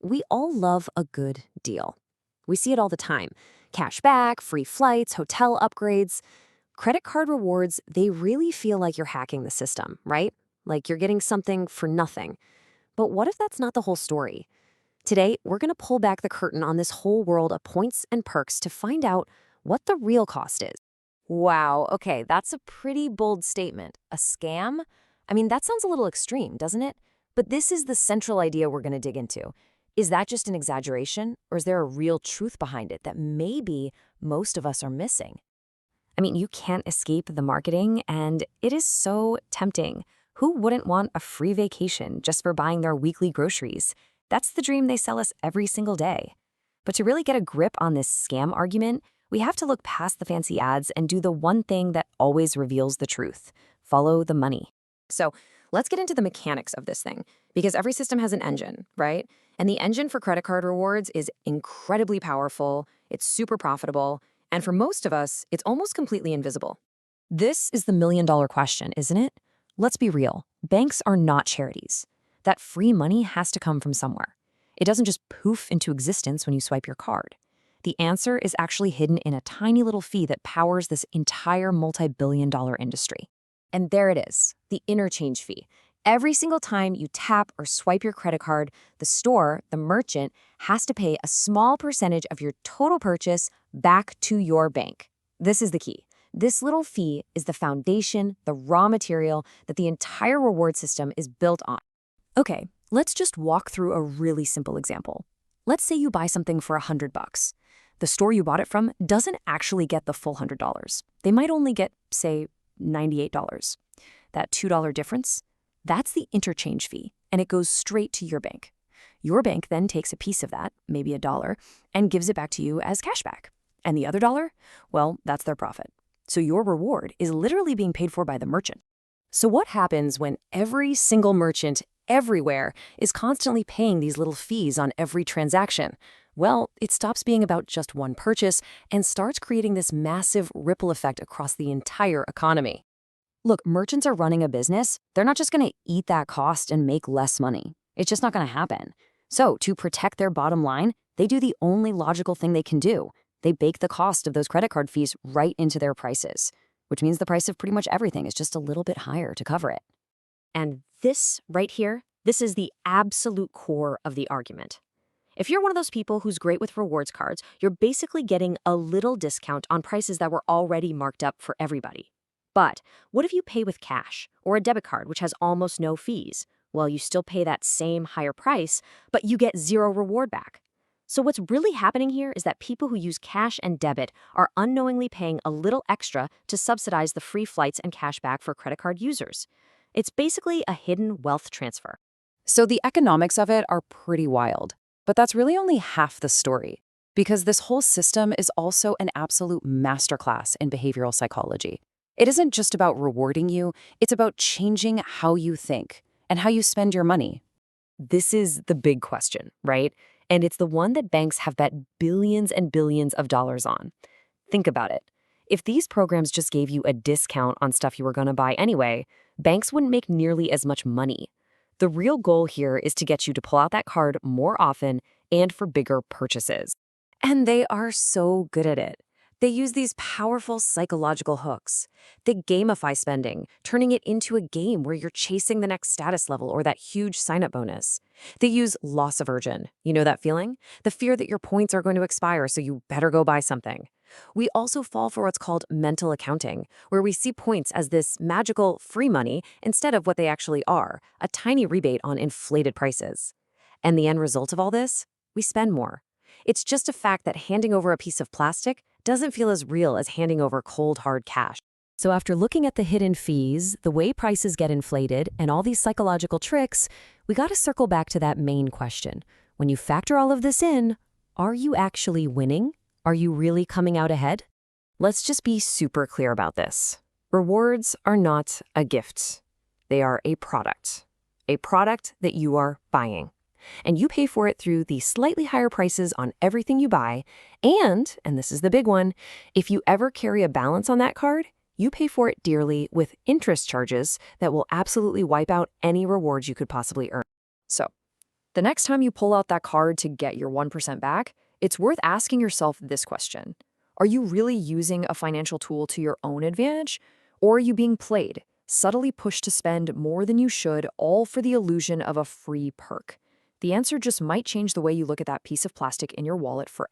We all love a good deal. We see it all the time. Cash back, free flights, hotel upgrades. Credit card rewards, they really feel like you're hacking the system, right? Like you're getting something for nothing. But what if that's not the whole story? Today, we're going to pull back the curtain on this whole world of points and perks to find out what the real cost is. Wow, okay, that's a pretty bold statement. A scam? I mean, that sounds a little extreme, doesn't it? But this is the central idea we're going to dig into. Is that just an exaggeration, or is there a real truth behind it that maybe most of us are missing? I mean, you can't escape the marketing, and it is so tempting. Who wouldn't want a free vacation just for buying their weekly groceries? That's the dream they sell us every single day. But to really get a grip on this scam argument, we have to look past the fancy ads and do the one thing that always reveals the truth: follow the money. So let's get into the mechanics of this thing, because every system has an engine, right? And the engine for credit card rewards is incredibly powerful, it's super profitable, and for most of us, it's almost completely invisible. This is the million-dollar question, isn't it? Let's be real. Banks are not charities. That free money has to come from somewhere. It doesn't just poof into existence when you swipe your card. The answer is actually hidden in a tiny little fee that powers this entire multi-billion-dollar industry. And there it is, the interchange fee. Every single time you tap or swipe your credit card, the store, the merchant, has to pay a small percentage of your total purchase back to your bank. This is the key. This little fee is the foundation, the raw material that the entire reward system is built on. Okay, let's just walk through a really simple example. Let's say you buy something for $100. The store you bought it from doesn't actually get the full $100. They might only get, say, $98. That $2 difference, that's the interchange fee, and it goes straight to your bank. Your bank then takes a piece of that, maybe $1, and gives it back to you as cashback. And the other dollar, well, that's their profit. So your reward is literally being paid for by the merchant. So what happens when every single merchant everywhere is constantly paying these little fees on every transaction? Well, it stops being about just one purchase and starts creating this massive ripple effect across the entire economy. Look, merchants are running a business. They're not just going to eat that cost and make less money. It's just not going to happen. So to protect their bottom line, they do the only logical thing they can do. They bake the cost of those credit card fees right into their prices, which means the price of pretty much everything is just a little bit higher to cover it. And this right here, this is the absolute core of the argument. If you're one of those people who's great with rewards cards, you're basically getting a little discount on prices that were already marked up for everybody. But what if you pay with cash or a debit card, which has almost no fees? Well, you still pay that same higher price, but you get zero reward back. So what's really happening here is that people who use cash and debit are unknowingly paying a little extra to subsidize the free flights and cash back for credit card users. It's basically a hidden wealth transfer. So the economics of it are pretty wild. But that's really only half the story, because this whole system is also an absolute masterclass in behavioral psychology. It isn't just about rewarding you, it's about changing how you think and how you spend your money. This is the big question, right? And it's the one that banks have bet billions and billions of dollars on. Think about it. If these programs just gave you a discount on stuff you were going to buy anyway, banks wouldn't make nearly as much money. The real goal here is to get you to pull out that card more often and for bigger purchases. And they are so good at it. They use these powerful psychological hooks. They gamify spending, turning it into a game where you're chasing the next status level or that huge sign-up bonus. They use loss aversion. You know that feeling? The fear that your points are going to expire, so you better go buy something. We also fall for what's called mental accounting, where we see points as this magical free money instead of what they actually are, a tiny rebate on inflated prices. And the end result of all this? We spend more. It's just a fact that handing over a piece of plastic doesn't feel as real as handing over cold, hard cash. So after looking at the hidden fees, the way prices get inflated, and all these psychological tricks, we got to circle back to that main question. When you factor all of this in, are you actually winning? Are you really coming out ahead? Let's just be super clear about this. Rewards are not a gift. They are a product that you are buying. And you pay for it through the slightly higher prices on everything you buy. And this is the big one, if you ever carry a balance on that card, you pay for it dearly with interest charges that will absolutely wipe out any rewards you could possibly earn. So, The next time you pull out that card to get your 1% back, it's worth asking yourself this question. Are you really using a financial tool to your own advantage? Or are you being played, subtly pushed to spend more than you should, all for the illusion of a free perk? The answer just might change the way you look at that piece of plastic in your wallet forever.